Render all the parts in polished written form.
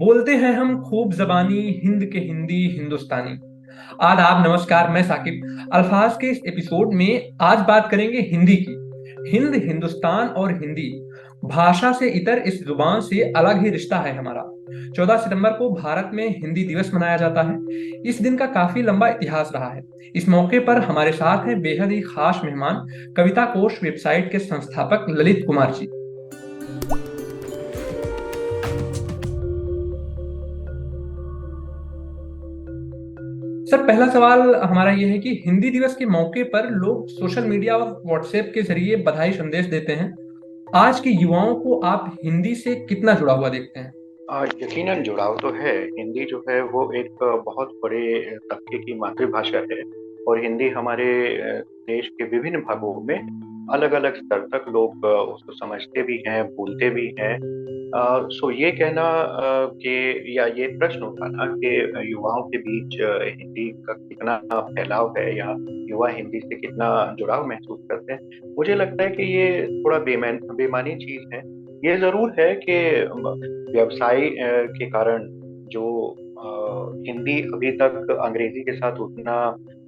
बोलते हैं हम खूब जबानी हिंद के हिंदी हिंदुस्तानी। आदाब, नमस्कार, मैं साकिब। अल्फाज के इस एपिसोड में आज बात करेंगे हिंदी की। हिंद, हिंदुस्तान और हिंदी भाषा से इतर इस जुबान से अलग ही रिश्ता है हमारा। 14 सितंबर को भारत में हिंदी दिवस मनाया जाता है। इस दिन का काफी लंबा इतिहास रहा है। इस मौके पर हमारे साथ हैं बेहद ही खास मेहमान, कविता कोश वेबसाइट के संस्थापक ललित कुमार जी। सर, पहला सवाल हमारा ये है कि हिंदी दिवस के मौके पर लोग सोशल मीडिया और व्हाट्सएप के जरिए बधाई संदेश देते हैं। आज के युवाओं को आप हिंदी से कितना जुड़ा हुआ देखते हैं? यकीनन जुड़ाव तो है। हिंदी जो है वो एक बहुत बड़े तबके की मातृभाषा है और हिंदी हमारे देश के विभिन्न भागों में अलग-अलग स्तर तक लोग उसको समझते भी हैं, बोलते भी हैं। सो ये कहना कि या ये प्रश्न उठाना कि युवाओं के बीच हिंदी का कितना फैलाव है या युवा हिंदी से कितना जुड़ाव महसूस करते हैं, मुझे लगता है कि ये थोड़ा बेमानी चीज़ है। ये ज़रूर है कि व्यवसाय के कारण जो हिंदी अभी तक अंग्रेजी के साथ उतना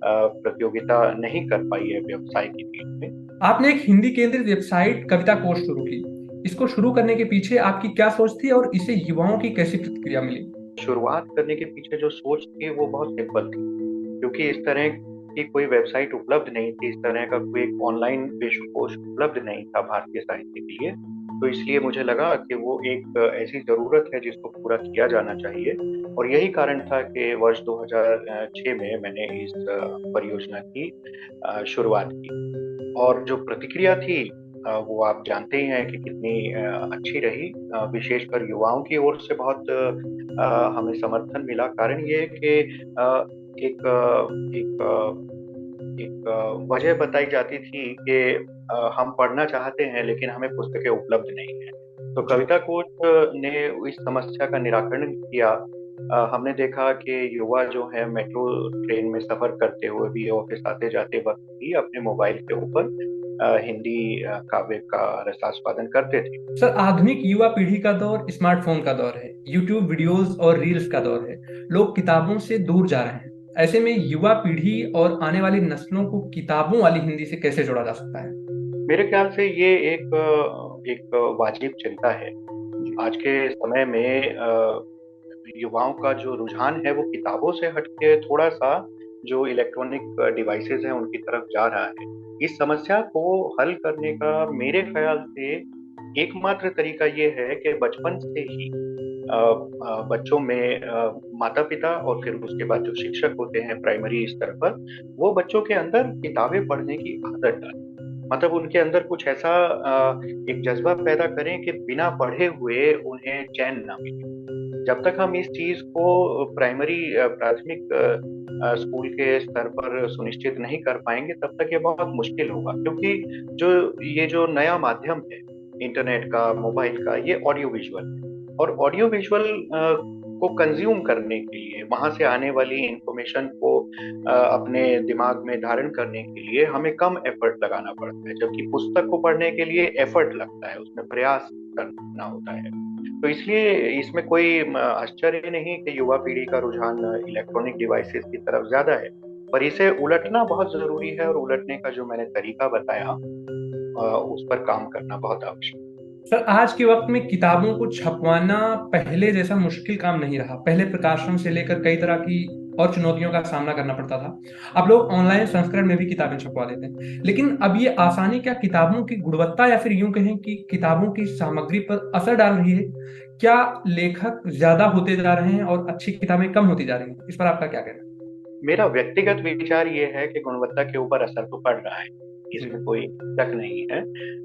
प्रतियोगिता नहीं कर पाई है व्यवसाय की फील्ड में। आपने एक हिंदी केंद्रित वेबसाइट कविता कोश शुरू की। इसको शुरू करने के पीछे आपकी क्या सोच थी और इसे युवाओं की कैसी प्रतिक्रिया मिली? शुरुआत करने के पीछे जो सोच थी वो बहुत सिंपल थी, क्योंकि इस तरह की कोई वेबसाइट उपलब्ध नहीं थी, इस तरह का कोई ऑनलाइन विश्वकोश उपलब्ध नहीं था भारतीय साहित्य के लिए। तो इसलिए मुझे लगा कि वो एक ऐसी ज़रूरत है जिसको पूरा किया जाना चाहिए और यही कारण था कि वर्ष 2006 में मैंने इस परियोजना की शुरुआत की। और जो प्रतिक्रिया थी वो आप जानते ही हैं कि कितनी अच्छी रही। विशेषकर युवाओं की ओर से बहुत हमें समर्थन मिला। कारण ये है कि एक वजह बताई जाती थी कि हम पढ़ना चाहते हैं लेकिन हमें पुस्तकें उपलब्ध नहीं हैं। तो जी। कविता कोच ने इस समस्या का निराकरण किया। हमने देखा कि युवा जो है मेट्रो ट्रेन में सफ़र करते हुए भी ऑफिस आते-जाते वक़्त भी अपने मोबाइल के ऊपर हिंदी काव्य का रसास्वादन करते थे। सर, आधुनिक युवा पीढ़ी का दौर स्मार्टफोन का दौर है, यूट्यूब वीडियोस और रील्स का दौर है। लोग किताबों से दूर जा रहे हैं। ऐसे में युवा पीढ़ी और आने वाली नस्लों को किताबों वाली हिंदी से कैसे जोड़ा जा सकता है? मेरे ख्याल से ये एक वाजिब चिंता है। जी। आज के समय में युवाओं का जो रुझान है वो किताबों से हट के थोड़ा-सा जो इलेक्ट्रॉनिक डिवाइसेज़ हैं उनकी तरफ जा रहा है। इस समस्या को हल करने का मेरे ख़्याल से एकमात्र तरीका ये है कि बचपन से ही बच्चों में माता-पिता और फिर उसके बाद जो शिक्षक होते हैं प्राइमरी स्तर पर, वो बच्चों के अंदर किताबें पढ़ने की आदत डालें। मतलब उनके अंदर कुछ ऐसा एक जज़्बा पैदा करें कि बिना पढ़े हुए उन्हें चैन ना मिले। जब तक हम इस चीज़ को प्राथमिक स्कूल के स्तर पर सुनिश्चित नहीं कर पाएँगे, तब तक ये बहुत मुश्किल होगा। क्योंकि जो ये जो नया माध्यम है, इंटरनेट का, मोबाइल का, ये ऑडियो विजुअल है और ऑडियो विजुअल को कंज़्यूम करने के लिए, वहाँ से आने वाली इन्फॉर्मेशन को अपने दिमाग में धारण करने के लिए हमें कम एफ़र्ट लगाना पड़ता है, जबकि पुस्तक को पढ़ने के लिए एफ़र्ट लगता है, उसमें प्रयास करना होता है। तो इसलिए इसमें कोई आश्चर्य नहीं कि युवा पीढ़ी का रुझान इलेक्ट्रॉनिक डिवाइसेज़ की तरफ ज़्यादा है। पर इसे उलटना बहुत ज़रूरी है और उलटने का जो मैंने तरीका बताया उस पर काम करना बहुत आवश्यक है। सर, आज के वक्त में किताबों को छपवाना पहले जैसा मुश्किल काम नहीं रहा। पहले प्रकाशन से लेकर कई तरह की और चुनौतियों का सामना करना पड़ता था। अब लोग ऑनलाइन संस्करण में भी किताबें छपवा देते हैं। लेकिन अब ये आसानी क्या किताबों की गुणवत्ता या फिर यूं कहें कि किताबों की सामग्री पर असर डाल रही है? क्या लेखक ज्यादा होते जा रहे हैं और अच्छी किताबें कम होती जा रही हैं? इस पर आपका क्या कहना मेरा व्यक्तिगत विचार ये है कि गुणवत्ता के ऊपर असर तो पड़ रहा है, है? इसमें कोई शक नहीं है।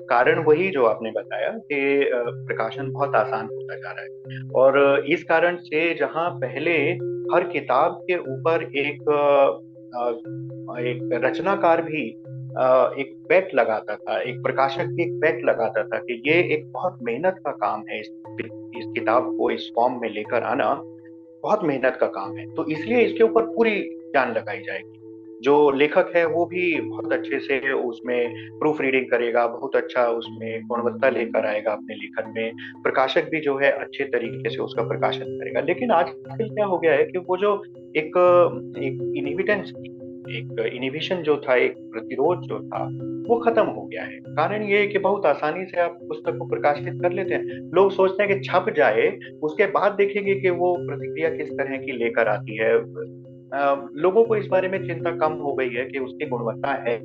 कारण वही जो आपने बताया कि प्रकाशन बहुत आसान होता जा रहा है और इस कारण से जहाँ पहले हर किताब के ऊपर एक रचनाकार भी एक पैट लगाता था, एक प्रकाशक भी एक पैट लगाता था कि ये एक बहुत मेहनत का काम है, इस किताब को इस फ़ॉर्म में लेकर आना बहुत मेहनत का काम है, तो इसलिए इसके ऊपर पूरी जान लगाई जाएगी। जो लेखक है वो भी बहुत अच्छे से उसमें प्रूफ रीडिंग करेगा, बहुत अच्छा उसमें गुणवत्ता लेकर आएगा अपने लेखन में। प्रकाशक भी जो है अच्छे तरीके से उसका प्रकाशन करेगा। लेकिन आजकल क्या हो गया है कि वो जो एक एक इनहिबिटेंस, एक इनहिबिशन जो था, एक प्रतिरोध जो था, वो खत्म हो गया है। कारण ये है कि बहुत आसानी से आप पुस्तक को प्रकाशित कर लेते हैं। लोग सोचते हैं कि छप जाए, उसके बाद देखेंगे कि वो प्रतिक्रिया किस तरह की लेकर आती है। लोगों को इस बारे में चिंता कम हो गई है कि उसकी गुणवत्ता है।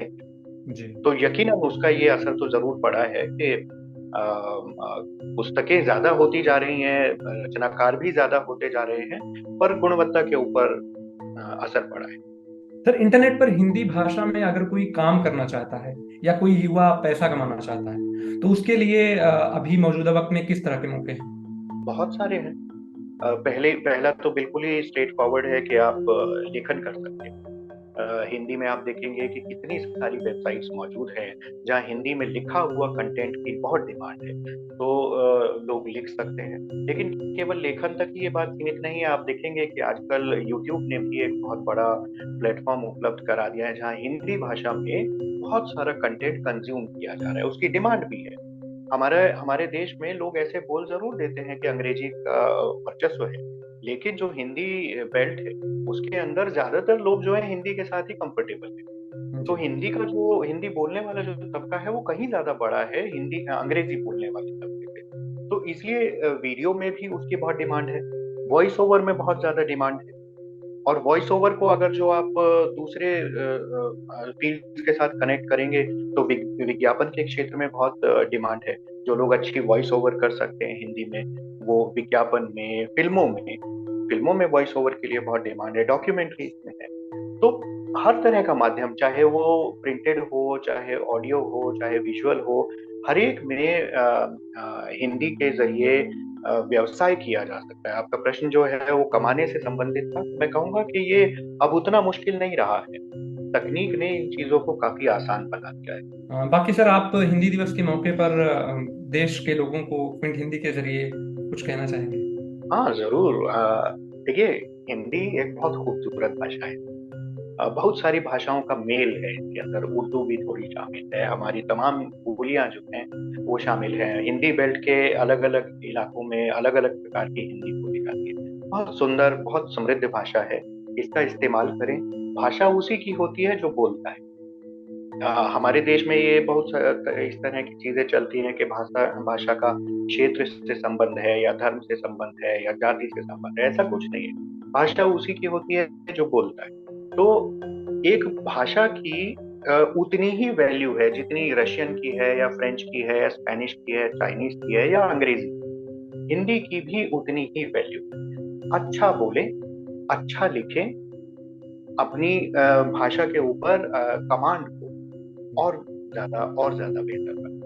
जी। तो यकीनन उसका ये असर तो जरूर पड़ा है कि पुस्तकें ज्यादा होती जा रही हैं, रचनाकार भी ज्यादा होते जा रहे हैं, पर गुणवत्ता के ऊपर असर पड़ा है। सर, इंटरनेट पर हिंदी भाषा में अगर कोई काम करना चाहता है या कोई युवा पैसा कमाना चाहता है तो उसके लिए अभी मौजूदा वक्त में किस तरह के मौके हैं? बहुत सारे हैं। पहला तो बिल्कुल ही स्ट्रेट फॉरवर्ड है कि आप लेखन कर सकते हैं। हिंदी में आप देखेंगे कि कितनी सारी वेबसाइट्स मौजूद हैं जहाँ हिंदी में लिखा हुआ कंटेंट की बहुत डिमांड है। तो लोग लिख सकते हैं। लेकिन केवल लेखन तक ही ये बात सीमित नहीं है। आप देखेंगे कि आजकल यूट्यूब ने भी एक बहुत बड़ा प्लेटफॉर्म उपलब्ध करा दिया है जहाँ हिंदी भाषा में बहुत सारा कंटेंट कंज्यूम किया जा रहा है, उसकी डिमांड भी है। हमारे हमारे देश में लोग ऐसे बोल जरूर देते हैं कि अंग्रेजी का वर्चस्व है, लेकिन जो हिंदी बेल्ट है उसके अंदर ज्यादातर लोग जो है हिंदी के साथ ही कंफर्टेबल है। तो जी। हिंदी बोलने वाला जो तबका है वो कहीं ज्यादा बड़ा है हिंदी अंग्रेजी बोलने वाले तबके से। तो इसलिए वीडियो में भी उसकी बहुत डिमांड है, वॉइस ओवर में बहुत ज्यादा डिमांड है। और वॉइस ओवर को अगर जो आप दूसरे फील्ड के साथ कनेक्ट करेंगे तो विज्ञापन के क्षेत्र में बहुत डिमांड है। जो लोग अच्छी वॉइस ओवर कर सकते हैं हिंदी में, वो विज्ञापन में, फिल्मों में वॉइस ओवर के लिए बहुत डिमांड है, डॉक्यूमेंट्रीज में है। तो हर तरह का माध्यम, चाहे वो प्रिंटेड हो, चाहे ऑडियो हो, चाहे विजुअल हो, हर एक में हिंदी के जरिए व्यवसाय किया जा सकता है। आपका प्रश्न जो है वो कमाने से संबंधित था। मैं कहूंगा कि ये अब उतना मुश्किल नहीं रहा है। तकनीक ने इन चीजों को काफी आसान बना दिया है। बाकी सर, आप हिंदी दिवस के मौके पर देश के लोगों को क्विंट हिंदी के जरिए कुछ कहना चाहेंगे? हाँ जरूर। देखिए, हिंदी एक बहुत खूबसूरत भाषा है। बहुत सारी भाषाओं का मेल है इसके अंदर। उर्दू भी थोड़ी शामिल है, हमारी तमाम बोलियां जो हैं वो शामिल हैं। हिंदी बेल्ट के अलग अलग इलाकों में अलग अलग प्रकार की हिंदी बोली जाती है। बहुत सुंदर, बहुत समृद्ध भाषा है। इसका इस्तेमाल करें। भाषा उसी की होती है जो बोलता है। हमारे देश में ये बहुत इस तरह की चीजें चलती हैं कि भाषा भाषा का क्षेत्र से संबंध है, या धर्म से संबंध है, या जाति से संबंध है। ऐसा कुछ नहीं है। भाषा उसी की होती है जो बोलता है। तो एक भाषा की उतनी ही वैल्यू है जितनी रशियन की है, या फ्रेंच की है, या स्पेनिश की है, चाइनीज की है, या अंग्रेजी। हिंदी की भी उतनी ही वैल्यू। अच्छा बोले, अच्छा लिखें, अपनी भाषा के ऊपर कमांड को और ज्यादा बेहतर बनाएं।